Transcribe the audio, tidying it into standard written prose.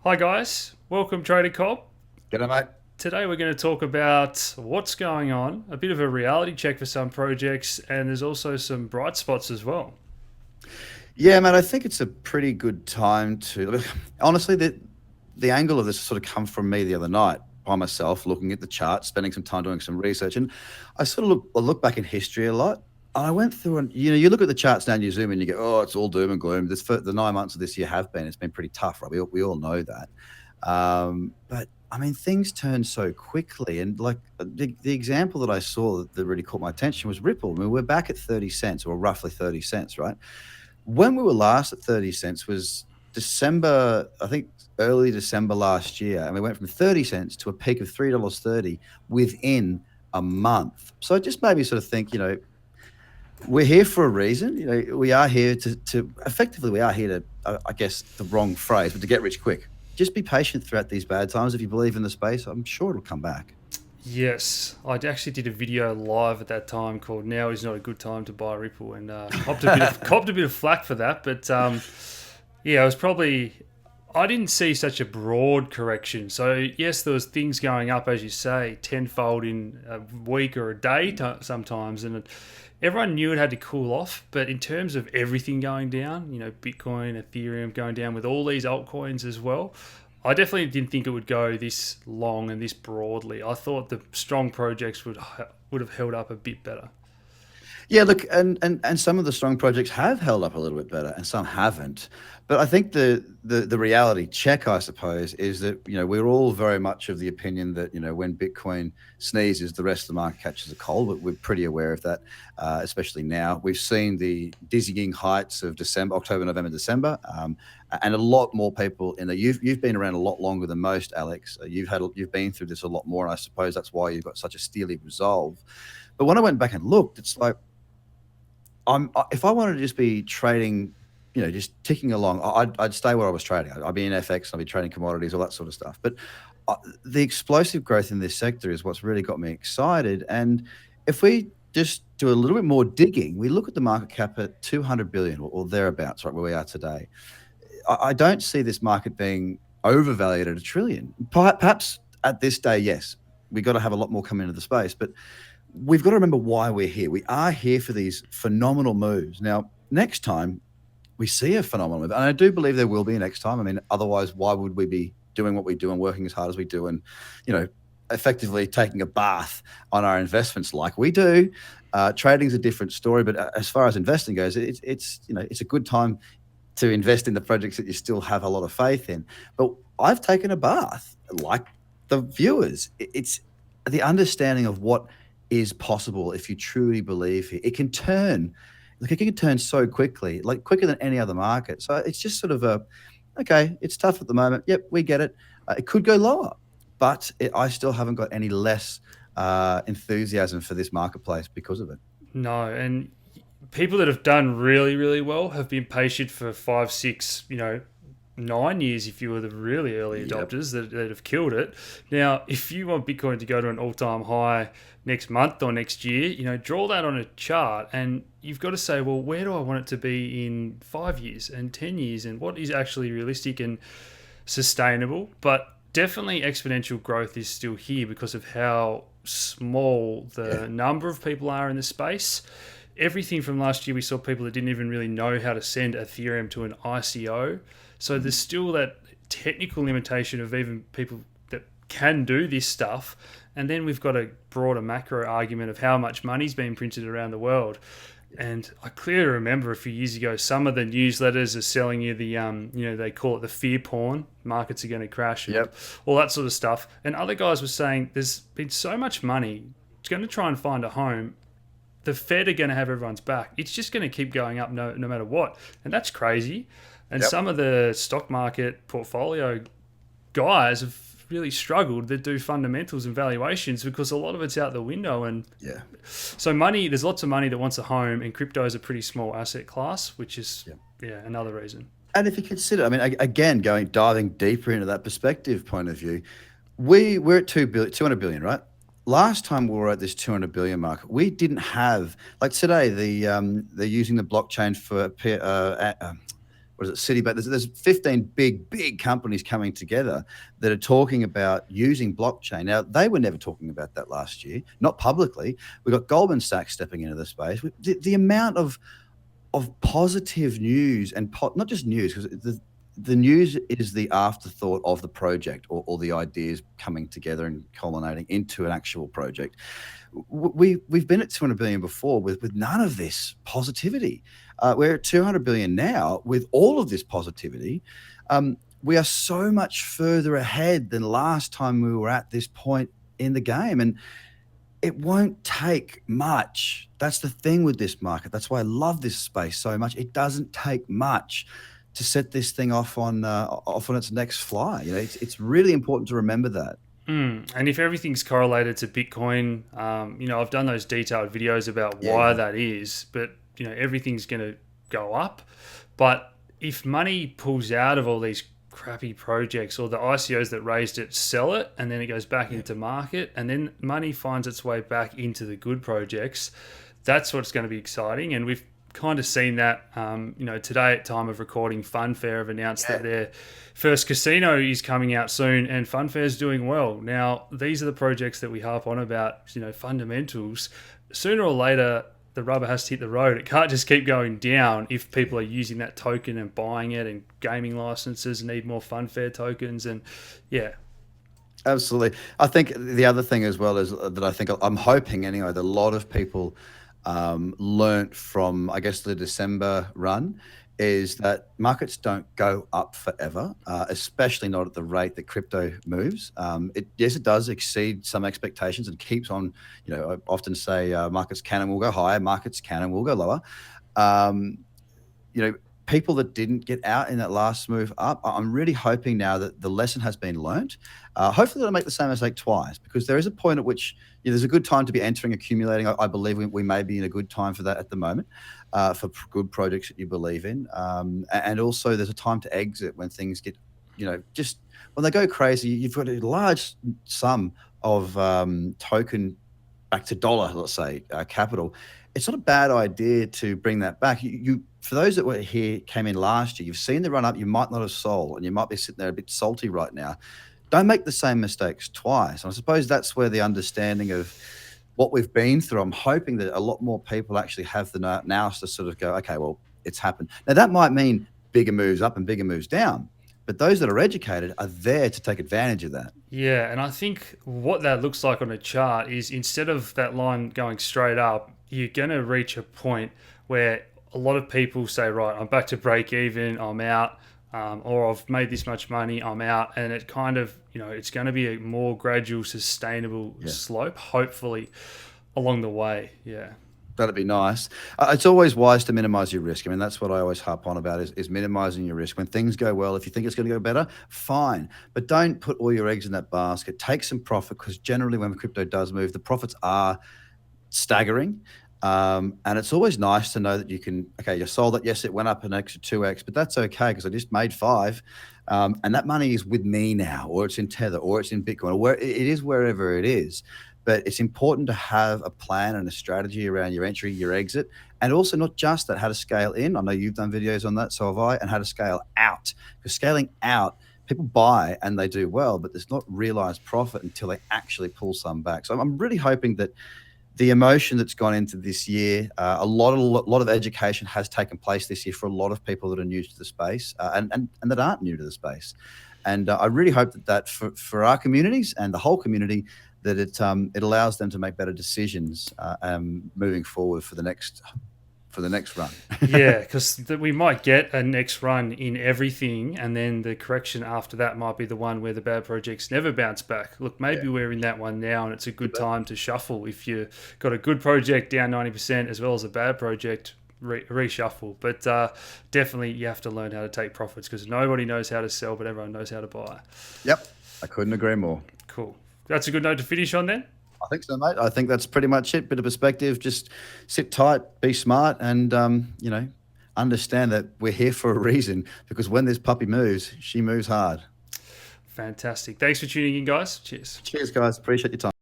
Hi guys, welcome Trader Cobb. G'day, mate. Today we're going to talk about what's going on, a bit of a reality check for some projects, and there's also some bright spots as well. Yeah, mate, I think it's a pretty good time to. Honestly, the angle of this sort of come from me the other night by myself, looking at the chart, spending some time doing some research, and I look back in history a lot. And I went through and you look at the charts now and you zoom in, you go, oh, it's all doom and gloom. The 9 months of this year have been, it's been pretty tough, right? We all know that. But I mean, things turn so quickly, and like the example that I saw that really caught my attention was Ripple. I mean, we're back at 30 cents, or roughly 30 cents, right? When we were last at 30 cents was December, I think early December last year, and we went from 30 cents to a peak of $3.30 within a month. So it just made me sort of think, we're here for a reason. We are here to effectively, we are here to, I guess the wrong phrase, but to get rich quick. Just be patient throughout these bad times. If you believe in the space, I'm sure it'll come back. Yes, I actually did a video live at that time called "Now is not a good time to buy Ripple," and copped a bit of flack for that. But yeah, it was probably I didn't see such a broad correction. So yes, there was things going up, as you say, tenfold in a week or a day sometimes, and everyone knew it had to cool off. But in terms of everything going down, Bitcoin, Ethereum going down with all these altcoins as well, I definitely didn't think it would go this long and this broadly. I thought the strong projects would have held up a bit better. Yeah, look, and some of the strong projects have held up a little bit better, and some haven't. But I think the reality check, I suppose, is that we're all very much of the opinion that when Bitcoin sneezes, the rest of the market catches a cold. But we're pretty aware of that, especially now. We've seen the dizzying heights of December, October, November, December, and a lot more people in there. You've been around a lot longer than most, Alex. You've been through this a lot more, and I suppose that's why you've got such a steely resolve. But when I went back and looked, it's like if I wanted to just be trading, just ticking along, I'd stay where I was trading. I'd be in FX, I'd be trading commodities, all that sort of stuff. But the explosive growth in this sector is what's really got me excited. And if we just do a little bit more digging, we look at the market cap at 200 billion or thereabouts, right where we are today. I don't see this market being overvalued at a trillion. Perhaps at this day, yes, we've got to have a lot more come into the space, but we've got to remember why we're here. We are here for these phenomenal moves. Now, next time we see a phenomenal move, and I do believe there will be next time. I mean, otherwise, why would we be doing what we do and working as hard as we do, and you know, effectively taking a bath on our investments like we do? Trading's a different story, but as far as investing goes, it's a good time to invest in the projects that you still have a lot of faith in. But I've taken a bath, like the viewers. It's the understanding of what is possible if you truly believe it. It can turn, like it can turn so quickly, like quicker than any other market. So it's just sort of okay, it's tough at the moment. Yep, we get it. It could go lower, but I still haven't got any less enthusiasm for this marketplace because of it. No, and people that have done really, really well have been patient for 5, 6, 9 years if you were the really early Yep. adopters that have killed it. Now, if you want Bitcoin to go to an all time high next month or next year, draw that on a chart and you've got to say, well, where do I want it to be in 5 years and 10 years and what is actually realistic and sustainable? But definitely exponential growth is still here because of how small the Yeah. number of people are in the space. Everything from last year, we saw people that didn't even really know how to send Ethereum to an ICO. So there's still that technical limitation of even people that can do this stuff. And then we've got a broader macro argument of how much money's being printed around the world. And I clearly remember a few years ago, some of the newsletters are selling you the, they call it the fear porn. Markets are going to crash and Yep. all that sort of stuff. And other guys were saying there's been so much money. It's going to try and find a home. The Fed are going to have everyone's back. It's just going to keep going up no matter what. And that's crazy. And Yep. some of the stock market portfolio guys have really struggled that do fundamentals and valuations because a lot of it's out the window. And Yeah. so money, there's lots of money that wants a home, and crypto is a pretty small asset class, which is Yep. another reason. And if you consider, I mean, again, diving deeper into that perspective point of view, we're at 200 billion, right? Last time we were at this 200 billion mark, we didn't have, like today, they're using the blockchain for or is it Citibank? There's 15 big companies coming together that are talking about using blockchain. Now, they were never talking about that last year, not publicly. We got Goldman Sachs stepping into the space. The amount of positive news, and not just news, because the news is the afterthought of the project, or the ideas coming together and culminating into an actual project. We've been at 200 billion before with none of this positivity. We're at 200 billion now with all of this positivity. We are so much further ahead than last time we were at this point in the game, and it won't take much. That's the thing with this market. That's why I love this space so much. It doesn't take much to set this thing off on its next fly. It's really important to remember that. And if everything's correlated to Bitcoin, I've done those detailed videos about why that is, but everything's going to go up. But if money pulls out of all these crappy projects, or the ICOs that raised it sell it, and then it goes back into market, and then money finds its way back into the good projects, that's what's going to be exciting. And we've kind of seen that. Today at time of recording, Funfair have announced that their first casino is coming out soon, and Funfair's doing well. Now, these are the projects that we harp on about, fundamentals. Sooner or later, the rubber has to hit the road. It can't just keep going down if people are using that token and buying it, and gaming licenses need more Funfair tokens. And Absolutely. I think the other thing as well is that I'm hoping anyway that a lot of people learnt from, I guess, the December run, is that markets don't go up forever, especially not at the rate that crypto moves. It does exceed some expectations and keeps on. I often say markets can and will go higher, markets can and will go lower. People that didn't get out in that last move up, I'm really hoping now that the lesson has been learnt. Hopefully they'll make the same mistake twice, because there is a point at which there's a good time to be entering, accumulating. I believe we may be in a good time for that at the moment, for good projects that you believe in. And also there's a time to exit when things get, just when they go crazy. You've got a large sum of token back to dollar, let's say, capital. It's not a bad idea to bring that back. For those that came in last year, you've seen the run up, you might not have sold, and you might be sitting there a bit salty right now. Don't make the same mistakes twice. And I suppose that's where the understanding of what we've been through, I'm hoping that a lot more people actually have the nous to sort of go, okay, well, it's happened. Now, that might mean bigger moves up and bigger moves down, but those that are educated are there to take advantage of that. Yeah, and I think what that looks like on a chart is, instead of that line going straight up, you're going to reach a point where a lot of people say, right, I'm back to break even, I'm out, or I've made this much money, I'm out. And it kind of, it's going to be a more gradual, sustainable slope, hopefully, along the way. Yeah. That'd be nice. It's always wise to minimize your risk. I mean, that's what I always harp on about is minimizing your risk. When things go well, if you think it's going to go better, fine. But don't put all your eggs in that basket. Take some profit, because generally when crypto does move, the profits are staggering. And it's always nice to know that you sold it. Yes, it went up an extra 2x, but that's okay, because I just made 5. And that money is with me now, or it's in Tether, or it's in Bitcoin, or it is wherever it is. But it's important to have a plan and a strategy around your entry, your exit, and also not just that, how to scale in. I know you've done videos on that, so have I, and how to scale out. Because scaling out, people buy and they do well, but there's not realized profit until they actually pull some back. So I'm really hoping that the emotion that's gone into this year, a lot of education has taken place this year for a lot of people that are new to the space, and that aren't new to the space. And I really hope that for our communities and the whole community, that it allows them to make better decisions moving forward for the next run. Yeah, because we might get a next run in everything, and then the correction after that might be the one where the bad projects never bounce back. Look, maybe we're in that one now, and it's a good time to shuffle. If you've got a good project down 90% as well as a bad project, reshuffle. But definitely you have to learn how to take profits, because nobody knows how to sell, but everyone knows how to buy. Yep, I couldn't agree more. Cool. That's a good note to finish on then. I think so, mate. I think that's pretty much it. Bit of perspective, just sit tight, be smart, and understand that we're here for a reason, because when this puppy moves, she moves hard. Fantastic. Thanks for tuning in, guys. Cheers. Cheers, guys. Appreciate your time.